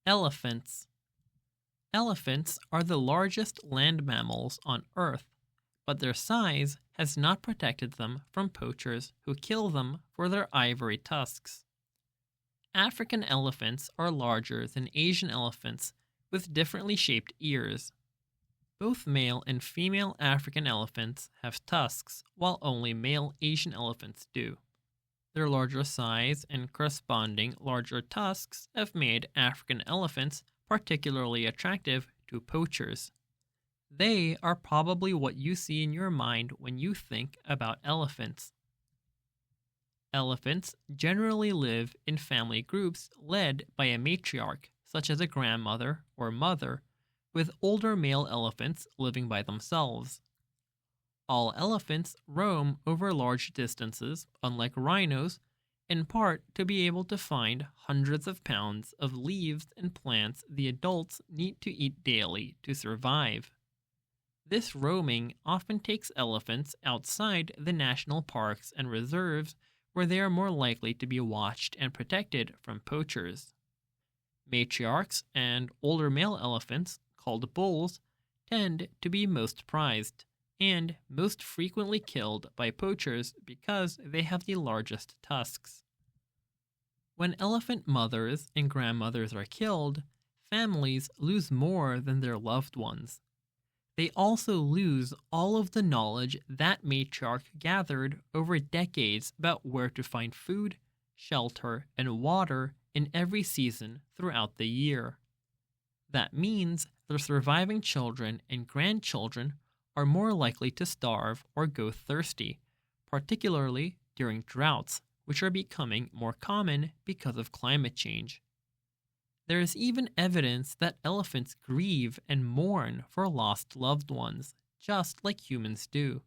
Elephants. Elephants are the largest land mammals on Earth, but their size has not protected them from poachers who kill them for their ivory tusks. African elephants are larger than Asian elephants with differently shaped ears. Both male and female African elephants have tusks, while only male Asian elephants do. Their larger size and corresponding larger tusks have made African elephants particularly attractive to poachers. They are probably what you see in your mind when you think about elephants. Elephants generally live in family groups led by a matriarch, such as a grandmother or mother, with older male elephants living by themselves. All elephants roam over large distances, unlike rhinos, in part to be able to find hundreds of pounds of leaves and plants the adults need to eat daily to survive. This roaming often takes elephants outside the national parks and reserves where they are more likely to be watched and protected from poachers. Matriarchs and older male elephants, called bulls, tend to be most prized and most frequently killed by poachers because they have the largest tusks. When elephant mothers and grandmothers are killed, families lose more than their loved ones. They also lose all of the knowledge that matriarch gathered over decades about where to find food, shelter, and water in every season throughout the year. That means their surviving children and grandchildren are more likely to starve or go thirsty, particularly during droughts, which are becoming more common because of climate change. There is even evidence that elephants grieve and mourn for lost loved ones, just like humans do.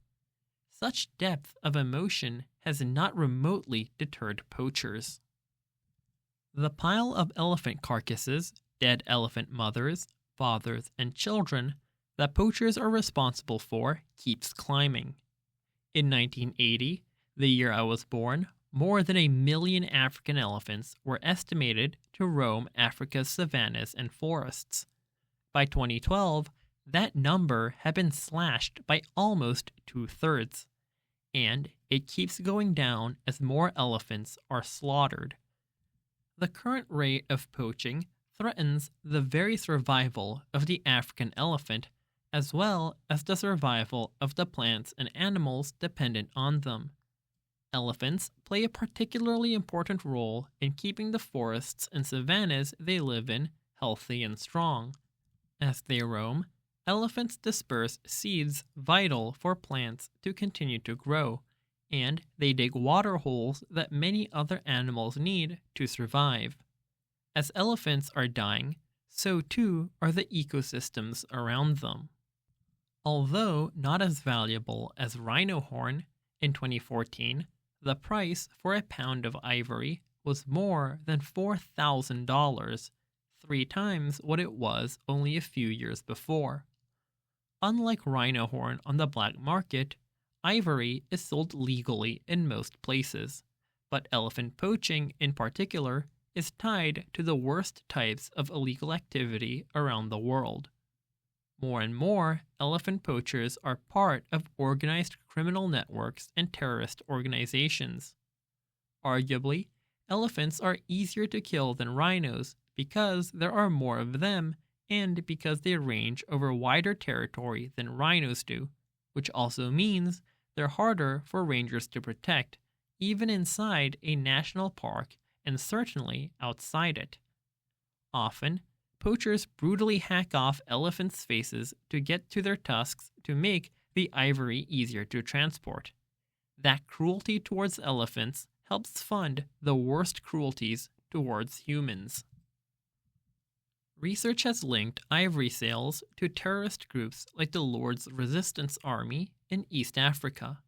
Such depth of emotion has not remotely deterred poachers. The pile of elephant carcasses, dead elephant mothers, fathers, and children that poachers are responsible for keeps climbing. In 1980, the year I was born, more than 1 million African elephants were estimated to roam Africa's savannas and forests. By 2012, that number had been slashed by almost 2/3, and it keeps going down as more elephants are slaughtered. The current rate of poaching threatens the very survival of the African elephant, as well as the survival of the plants and animals dependent on them. Elephants play a particularly important role in keeping the forests and savannas they live in healthy and strong. As they roam, elephants disperse seeds vital for plants to continue to grow, and they dig water holes that many other animals need to survive. As elephants are dying, so too are the ecosystems around them. Although not as valuable as rhino horn, in 2014, the price for a pound of ivory was more than $4,000, 3 times what it was only a few years before. Unlike rhino horn on the black market, ivory is sold legally in most places, but elephant poaching in particular is tied to the worst types of illegal activity around the world. More and more, elephant poachers are part of organized criminal networks and terrorist organizations. Arguably, elephants are easier to kill than rhinos because there are more of them and because they range over wider territory than rhinos do, which also means they're harder for rangers to protect, even inside a national park and certainly outside it. Often, poachers brutally hack off elephants' faces to get to their tusks to make the ivory easier to transport. That cruelty towards elephants helps fund the worst cruelties towards humans. Research has linked ivory sales to terrorist groups like the Lord's Resistance Army in East Africa.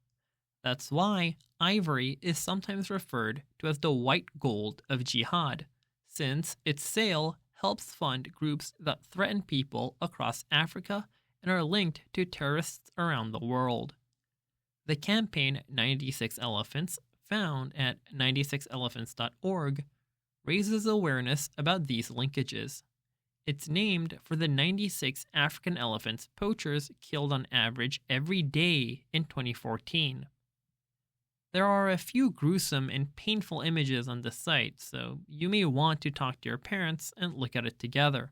That's why ivory is sometimes referred to as the white gold of jihad, since its sale helps fund groups that threaten people across Africa and are linked to terrorists around the world. The campaign 96 Elephants, found at 96elephants.org, raises awareness about these linkages. It's named for the 96 African elephants poachers killed on average every day in 2014. There are a few gruesome and painful images on the site, so you may want to talk to your parents and look at it together.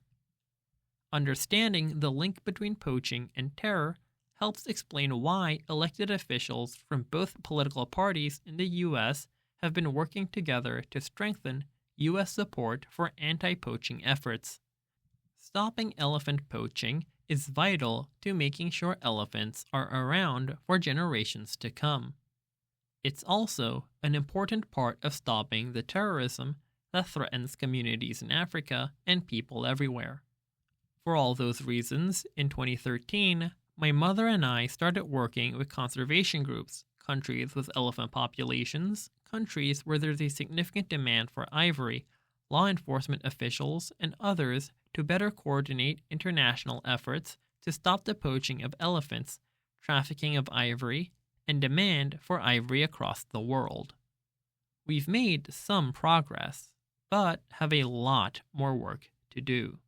Understanding the link between poaching and terror helps explain why elected officials from both political parties in the U.S. have been working together to strengthen U.S. support for anti-poaching efforts. Stopping elephant poaching is vital to making sure elephants are around for generations to come. It's also an important part of stopping the terrorism that threatens communities in Africa and people everywhere. For all those reasons, in 2013, my mother and I started working with conservation groups, countries with elephant populations, countries where there's a significant demand for ivory, law enforcement officials, and others to better coordinate international efforts to stop the poaching of elephants, trafficking of ivory, and demand for ivory across the world. We've made some progress, but have a lot more work to do.